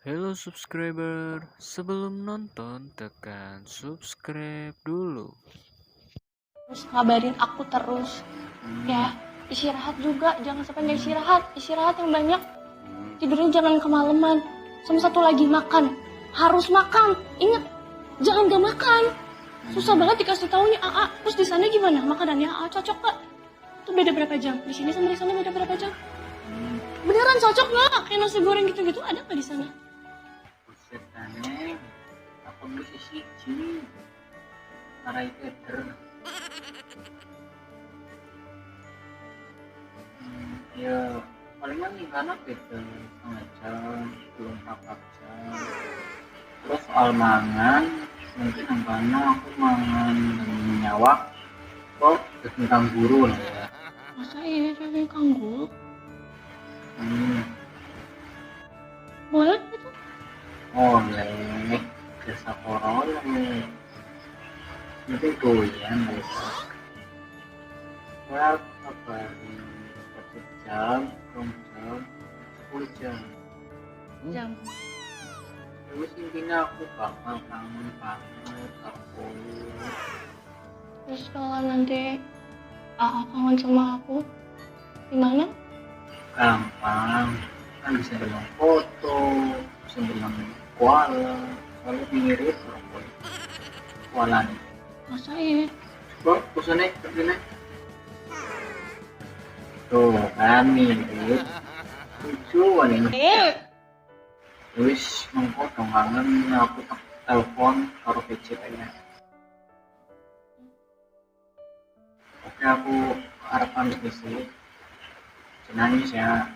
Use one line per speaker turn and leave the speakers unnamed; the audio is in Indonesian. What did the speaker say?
Hello subscriber, sebelum nonton tekan subscribe dulu.
Terus ngabarin aku terus. Ya, istirahat juga, jangan sampai nggak istirahat. Istirahat yang banyak. Tidurnya jangan kemalaman. Sama satu lagi, makan. Harus makan. Ingat, jangan gak makan. Susah banget dikasih taunya AA. Terus di sana gimana? Makanannya AA cocok gak? Itu beda berapa jam? Di sini sama di sana beda berapa jam? Beneran cocok nggak? Kayak nasi goreng gitu-gitu ada nggak di sana?
Buset aneh, aku beli siji, marai keder. Ya palingan nih karena beda setengah jam, belum 4 jam. Terus soal mangan, mungkin angkanya aku mangan nyawa kok tentang guru lah ya.
Masa iya cewek kanggul?
Hmm,
Boleh gitu?
oleh jasa koroleh. Nanti goyang guys. Well, apa nih? 1 jam, 2 jam, 10 jam.
Jam.
Terus intinya aku bakal kangen banget aku.
Terus kalau nanti AA kangen sama aku, gimana?
Gampang, kan bisa bilang foto, bisa bilang koala, soalnya mirip orang koala nih.
Masa iya?
Coba pesannya begini. Tuh kan mirip, lucu ini. Terus mengko dong kangen aku telepon karo PC aja. Oke aku harapan di sini. Nangis ya.